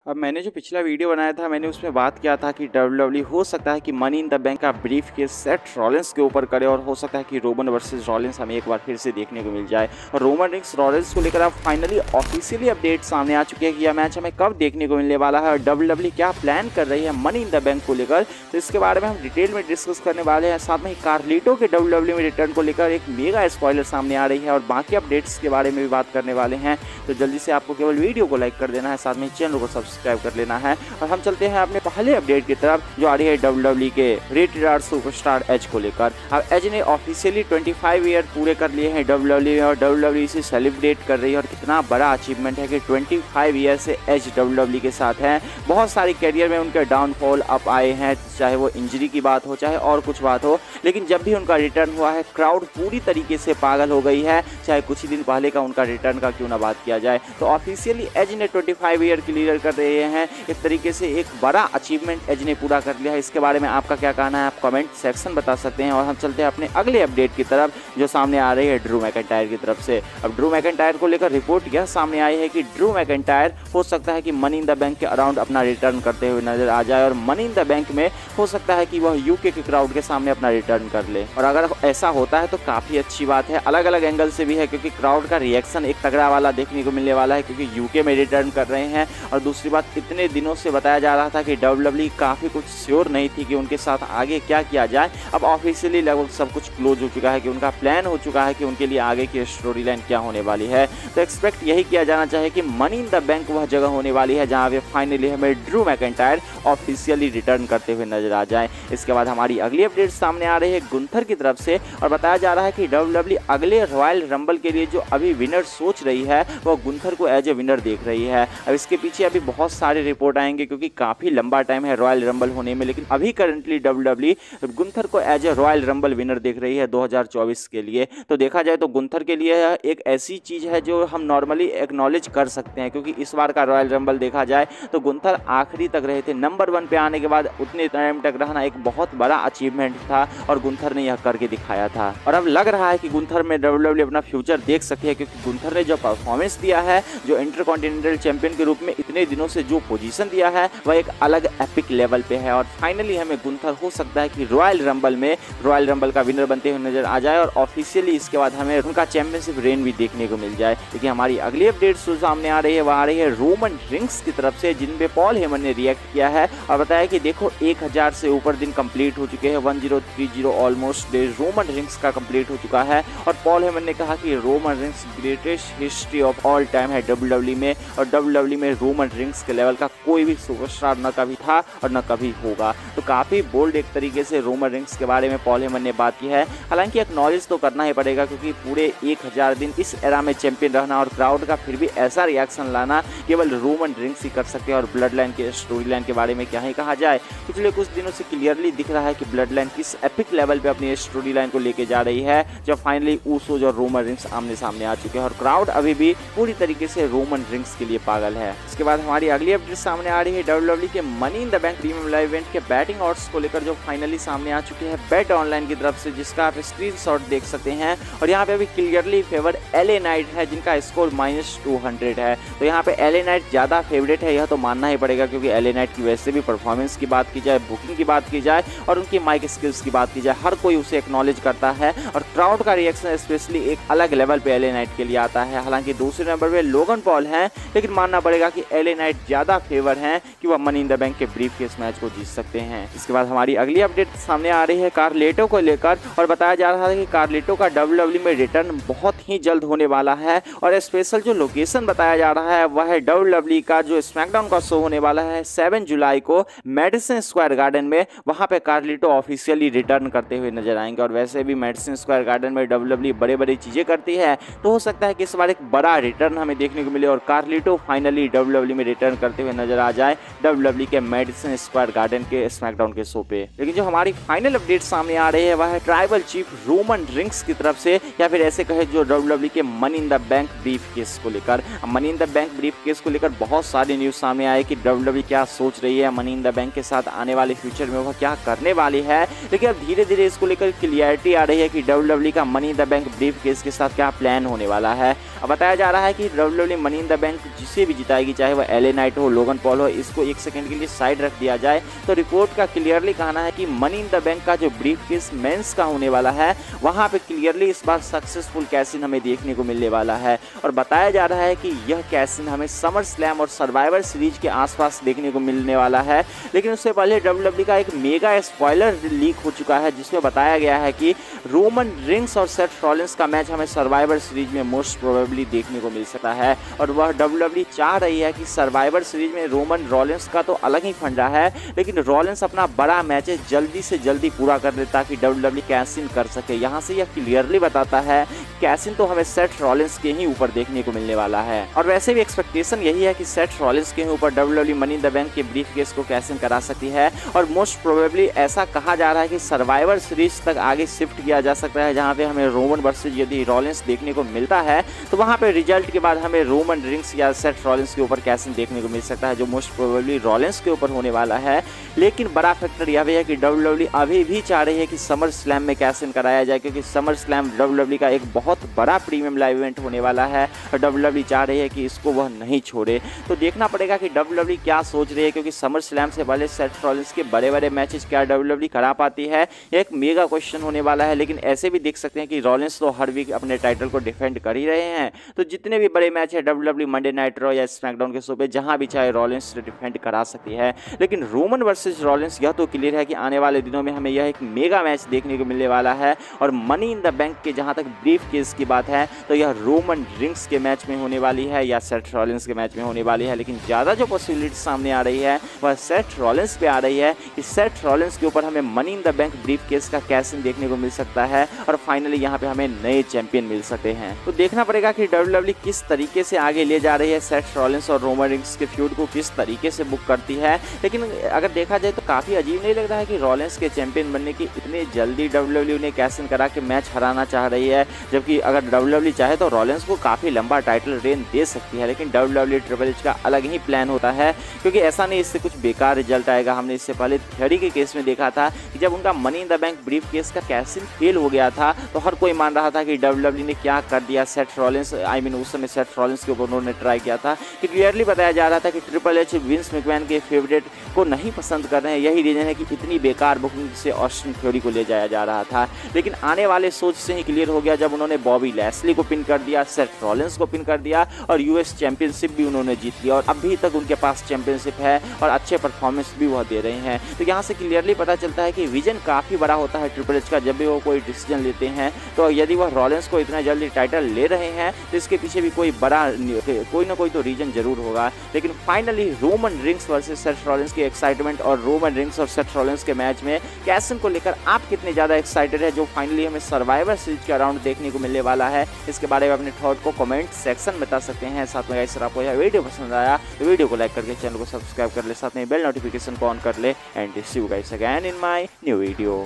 अब मैंने जो पिछला वीडियो बनाया था मैंने उसमें बात किया था कि डब्ल्यूडब्ल्यू हो सकता है कि मनी इन द बैंक का ब्रीफ के सेट रॉलिंस के ऊपर करे और हो सकता है कि रोमन वर्सेस रॉलिंस हमें एक बार फिर से देखने को मिल जाए। और रोमन रिंग्स रॉलिंस को लेकर अब फाइनली ऑफिशियली अपडेट सामने आ चुके हैं कि यह मैच हमें कब देखने को मिलने वाला है और डब्ल्यूडब्ल्यू क्या प्लान कर रही है मनी इन द बैंक को लेकर, तो इसके बारे में हम डिटेल में डिस्कस करने वाले हैं। साथ में ही कार्लिटो के डब्ल्यूडब्ल्यू में रिटर्न को लेकर एक मेगा स्पॉइलर सामने आ रही है और बाकी अपडेट्स के बारे में भी बात करने वाले हैं। तो जल्दी से आपको केवल वीडियो को लाइक कर देना है, साथ में चैनल को सब्सक्राइब कर लेना है और हम चलते हैं अपने पहले अपडेट की तरफ जो आ रही है डब्ल्यूडब्ल्यू के रिटायर्ड सुपरस्टार एज को लेकर। अब एज ने ऑफिशियली 25 ईयर पूरे कर लिए हैं डब्ल्यूडब्ल्यू में और डब्ल्यूडब्ल्यू इसे सेलिब्रेट कर रही है और कितना बड़ा अचीवमेंट है कि 25 ईयर से एज डब्ल्यूडब्ल्यू के साथ हैं। बहुत सारी करियर में उनके डाउनफॉल अप आए हैं, चाहे वो इंजरी की बात हो चाहे और कुछ बात हो, लेकिन जब भी उनका रिटर्न हुआ है क्राउड पूरी तरीके से पागल हो गई है, चाहे कुछ ही दिन पहले का उनका रिटर्न का क्यों ना बात किया जाए। तो ऑफिशियली एज ने 25 ईयर क्लियर कर रहे हैं। एक तरीके से एक बड़ा अचीवमेंट एज ने पूरा कर लिया है। इसके बारे में आपका क्या कहना है आप कमेंट सेक्शन बता सकते हैं। और हम चलते हैं अपने अगले अपडेट की तरफ जो सामने आ रही है ड्रू मैकिंटायर की तरफ से। अब ड्रू मैकिंटायर को लेकर रिपोर्ट यह सामने आई है कि ड्रू मैकिंटायर हो सकता है कि मनी इन द बैंक के अराउंड अपना रिटर्न करते हुए नजर आ जाए और मनी इन द बैंक में हो सकता है कि वह यूके के क्राउड के सामने अपना रिटर्न कर ले। और अगर ऐसा होता है तो काफी अच्छी बात है, अलग अलग एंगल से भी है, क्योंकि क्राउड का रिएक्शन एक तगड़ा वाला देखने को मिलने वाला है क्योंकि यूके में रिटर्न कर रहे हैं। और दूसरी बात, इतने दिनों से बताया जा रहा था कि डब्ल्यूडब्ल्यू काफी कुछ श्योर नहीं थी कि उनके साथ आगे क्या किया जाए। अब ऑफिशियली लगभग सब कुछ क्लोज हो चुका है कि उनका प्लान हो चुका है कि उनके लिए आगे की स्टोरी लाइन क्या होने वाली है। तो एक्सपेक्ट यही किया जाना चाहिए कि मनी इन द बैंक वह जगह होने वाली है जहां पे फाइनली हमें ड्रू मैकिंटायर ऑफिशियली रिटर्न करते हुए नजर आ जाए। इसके बाद हमारी अगली अपडेट सामने आ रही है गुंथर की तरफ से और बताया जा रहा है कि डब्ल्यूडब्ल्यू अगले रॉयल रंबल के लिए जो अभी विनर सोच रही है वो गुंथर को एज ए विनर देख रही है। अब इसके पीछे अभी बहुत सारे रिपोर्ट आएंगे क्योंकि काफी लंबा टाइम है रॉयल रंबल होने में, लेकिन अभी करंटली डब्ल्यूडब्ल्यू गुंथर को as a royal rumble winner देख रही है 2024 के लिए। तो देखा जाए तो गुंथर के लिए एक ऐसी चीज है जो हम नॉर्मली एक्नॉलेज कर सकते हैं क्योंकि इस बार का रॉयल रंबल देखा जाए तो गुंथर आखिरी तक रहे थे, नंबर 1 पे आने के बाद उतने टाइम तक रहना एक बहुत बड़ा अचीवमेंट था और गुंथर ने यह करके दिखाया था। और अब लग रहा है कि गुंथर में डब्ल्यूडब्ल्यू अपना फ्यूचर देख सकती है क्योंकि गुंथर ने जो परफॉर्मेंस दिया है, जो इंटरकॉन्टिनेंटल चैंपियन के रूप में इतने दिनों से जो पोजीशन दिया है वह एक अलग एपिक लेवल पे है। और फाइनली हमें गुंथर हो सकता है कि रॉयल रंबल में रॉयल रंबल का विनर बनते हुए नजर आ जाए और ऑफिशियली इसके बाद हमें उनका चैंपियनशिप रेन भी देखने को मिल जाए। लेकिन हमारी अगली अपडेट जो सामने आ रही है वह आ रही है रोमन रिंग्स की तरफ से, जिन पे पॉल हेमन ने रिएक्ट किया है और बताया कि देखो 1000 से ऊपर दिन कंप्लीट हो चुके हैं, 1030 ऑलमोस्ट डे रोमन रिंग्स का कंप्लीट हो चुका है। और पॉल हेमन ने कहा कि Roman rings greatest history of all time है डब्ल्यूडब्ल्यू में और डब्ल्यूडब्ल्यू में रोमन रिंग्स के लेवल का कोई भी सुपरस्टार न कभी था और न कभी होगा। तो काफी बोल्ड एक तरीके से रोमन रिंग्स के बारे में पॉल हेमन ने बात की है। हालांकि एक्नॉलेज तो करना ही पड़ेगा क्योंकि पूरे 1000 दिन इस एरा में चैंपियन रहना और क्राउड का फिर भी ऐसा रिएक्शन लाना केवल रोमन रिंग्स ही कर सकते हैं। और ब्लड लाइन के स्टोरी लाइन के बारे में क्या ही कहा जाए, पिछले कुछ दिनों से क्लियरली दिख रहा है कि ब्लड लाइन किस एपिक लेवल पे अपनी स्टोरी लाइन को लेके जा रही है जब फाइनली ऊसोज और रोमन रिंग्स आमने सामने आ चुके हैं और क्राउड अभी भी पूरी तरीके से रोमन रिंग्स के लिए पागल है। इसके बाद हमारी अगली अपडेट सामने आ रही है डब्ल्यूडब्ल्यू के money in the bank premium live event के बैटिंग ऑड्स को लेकर जो फाइनली सामने आ चुके हैं बेट ऑनलाइन की तरफ से, जिसका आप स्क्रीनशॉट देख सकते हैं। और यहाँ पे अभी क्लियरली फेवर एलए नाइट है जिनका स्कोर -200 है। तो यहाँ पे एलए नाइट ज्यादा फेवरेट है यह तो मानना ही पड़ेगा क्योंकि एलए नाइट की वैसे भी परफॉर्मेंस की बात की जाए, बुकिंग की बात की जाए और उनकी माइक स्किल्स की बात की जाए, हर कोई उसे एक्नॉलेज करता है और क्राउड का रिएक्शन स्पेशली एक अलग लेवल पे एलए नाइट के लिए आता है। हालांकि दूसरे नंबर पे लोगन पॉल हैं, लेकिन मानना पड़ेगा कि एलए नाइट ज्यादा फेवर हैं कि वह मनी इन द बैंक के ब्रीफ केस मैच को जीत सकते हैं। इसके बाद हमारी अगली अपडेट सामने आ रही है कार्लिटो को लेकर और बताया जा रहा है कि कार्लिटो का डब्ल्यूडब्ल्यू में रिटर्न बहुत ही जल्द होने वाला है और स्पेशल जो लोकेशन बताया जा रहा है वह है डब्ल्यूडब्ल्यू का जो स्मैकडाउन का शो होने वाला है 7 जुलाई को मेडिसन स्क्वायर गार्डन में, वहां पे कार्लिटो ऑफिशियली रिटर्न करते हुए नजर आएंगे। और वैसे भी मेडिसन स्क्वायर गार्डन में डब्ल्यूडब्ल्यू बड़ी चीजें करती है तो हो सकता है कि इस बार एक बड़ा रिटर्न हमें देखने को मिले और कार्लिटो फाइनली डब्ल्यूडब्ल्यू में रिटर्न करते हुए नजर आ जाए डब्ल्यूडब्ल्यू के मेडिसन स्क्वायर गार्डन के स्मैकडाउन के शो पे। लेकिन जो हमारी फाइनल अपडेट सामने आ रही है वह है ट्राइबल चीफ रोमन रिंग्स की तरफ से, या फिर ऐसे कहे जो डब्ल्यूडब्ल्यू के money in the bank brief case को लेकर। Money in the bank brief case को लेकर बहुत सारी न्यूज सामने आए कि डब्ल्यूडब्ल्यू क्या सोच रही है मनी इन द बैंक के साथ आने वाले फ्यूचर में वह क्या करने वाली है। लेकिन अब धीरे धीरे इसको लेकर क्लियरिटी आ रही है कि डब्ल्यूडब्ल्यू का money in the bank brief case के साथ क्या प्लान होने वाला है। अब बताया जा रहा है कि WW money in the bank जिसे भी जिताएगी, चाहे वह एलए नाइट हो, लोगन पॉल हो, इसको एक सेकंड के लिए साइड रख दिया जाए तो रिपोर्ट का क्लियरली कहना है कि मनी इन द बैंक का जो ब्रीफ केस मेंस का होने वाला है वहां पे क्लियरली इस बार सक्सेसफुल कैश इन हमें देखने को मिलने वाला है। और बताया जा रहा है कि यह कैश इन हमें समर स्लैम और सर्वाइवर सीरीज के आसपास देखने को मिलने वाला है। लेकिन उससे पहले WWE का एक मेगा स्पॉइलर लीक हो चुका है जिसमें बताया गया है कि रोमन रिंग्स और सेथ रॉलिंस का मैच हमें सर्वाइवर सीरीज में मोस्ट प्रोबेबली देखने को मिल सकता है। और वह WWE चाह रही है कि सर्वाइवर सीरीज में रोमन रॉलिंस का तो अलग ही फंडा है, लेकिन रॉलिंस अपना बड़ा मैच जल्दी से जल्दी पूरा कर दे ताकि WWE कैश इन कर सके। यहाँ से यह क्लियरली बताता है कैश इन तो हमें सेथ रॉलिंस के ही ऊपर देखने को मिलने वाला है। और वैसे भी एक्सपेक्टेशन यही है कि सेथ रॉलिंस के ऊपर WWE money in the bank के ब्रीफ केस को कैश इन करा सकती है। और मोस्ट प्रोबेबली ऐसा कहा जा रहा है कि सर्वाइवर सीरीज तक आगे शिफ्ट किया जा सकता है, जहां पे हमें रोमन वर्सेस यदि रॉलिंस देखने को मिलता है तो वहां पे रिजल्ट के बाद हमें रोमन रिंग्स या सेथ रॉलिंस के ऊपर कैश इन देखने को मिल सकता है, जो मोस्ट प्रोबेबली रॉलिंस के ऊपर होने वाला है। लेकिन बड़ा फैक्टर यह भी है कि WWE अभी भी चाह रही है कि समर स्लैम में कैश इन कराया जाए, क्योंकि समर स्लैम WWE का एक बहुत बड़ा प्रीमियम लाइव इवेंट होने वाला है और WWE चाह रही है कि इसको वह नहीं छोड़े। तो देखना पड़ेगा कि WWE क्या सोच रही है, क्योंकि समर स्लैम से पहले सेथ रॉलिंस के बड़े बड़े मैचेस क्या WWE करा पाती है, एक मेगा क्वेश्चन होने वाला है। लेकिन ऐसे भी देख सकते हैं कि रॉलिंस तो हर वीक अपने टाइटल को डिफेंड कर ही रहे हैं, तो जितने भी बड़े मैच है WWE मंडे नाइट रॉ या स्मैकडाउन के शो पे जहां भी चाहे रॉलिंस डिफेंड करा सकती है। लेकिन रोमन वर्सेस रॉलिंस यह तो क्लियर है कि आने वाले दिनों में हमें यह एक मेगा मैच देखने को मिलने वाला है। और मनी इन द बैंक के जहां तक ब्रीफ केस की बात है तो यह रोमन रिंग्स के मैच में होने वाली है या सेथ रॉलिंस के मैच में होने वाली है। लेकिन ज़्यादा जो पॉसिबिलिटी सामने आ रही है वह सेथ रॉलिंस पे आ रही है कि सेथ रॉलिंस के ऊपर हमें money in the bank brief case का कैश इन देखने को मिल सकता है और फाइनली यहाँ पे हमें नए चैंपियन मिल सकते हैं। तो देखना पड़ेगा कि WWE किस तरीके से आगे ले जा रही है, सेथ रॉलिंस और रोमन रिंग्स के फ्यूड को किस तरीके से बुक करती है। लेकिन अगर देखा जाए तो काफ़ी अजीब नहीं लग रहा है कि रॉलिंस के चैंपियन बनने की इतनी जल्दी WWE ने कैश इन करा के मैच हराना चाह रही है, जबकि अगर WWE चाहे तो रॉलिंस को काफ़ी लंबा टाइटल रेन दे सकती है। लेकिन WWE ट्रिपल एच का अलग ही प्लान होता है, क्योंकि ऐसा नहीं इससे कुछ बेकार रिजल्ट आएगा। हमने इससे पहले थियरी के केस में देखा था कि जब उनका money in the bank brief case का कैश इन फेल हो गया था तो हर कोई मान रहा था कि WWE ने क्या कर दिया सेथ रॉलिंस, उस समय सेथ रॉलिंस के ऊपर उन्होंने ट्राई किया था कि क्लियरली बताया जा रहा था कि ट्रिपल एच विंस मैकमैन के फेवरेट को नहीं पसंद कर रहे हैं, यही रीजन है कि इतनी बेकार बुकिंग से ऑस्टिन थ्योरी को ले जाया जा रहा था। लेकिन आने वाले सोच से ही क्लियर हो गया जब उन्होंने बॉबी लैस्ली को पिन कर दिया, सेथ रॉलिंस को पिन कर दिया और यूएस चैंपियनशिप भी उन्होंने जीत लिया और अभी तक उनके पास चैंपियनशिप है और अच्छे परफॉर्मेंस भी वह दे रहे हैं। तो यहाँ से क्लियरली पता चलता है कि विजन काफ़ी बड़ा होता है ट्रिपल एच का जब भी वो कोई डिसीजन लेते हैं। तो यदि वह रॉलिंस को इतना जल्दी टाइटल ले रहे हैं तो इसके पीछे भी कोई ना कोई तो रीजन जरूर होगा। लेकिन finally Roman rings versus Seth Rollins की एक्साइटमेंट और रोमन रिंग्स और सेथ रॉलिंस के मैच में कैश इन को लेकर आप कितने ज़्यादा एक्साइटेड है, जो फाइनली हमें सर्वाइवर सीरीज के राउंड देखने को मिलने वाला है। इसके बारे में अपने थॉट को कमेंट सेक्शन में बता सकते हैं। साथ में गाइस, अगर आपको यह वीडियो पसंद आया तो वीडियो को लाइक करके चैनल को सब्सक्राइब कर ले, साथ में बेल नोटिफिकेशन को ऑन कर ले। And see you guys again in my new video.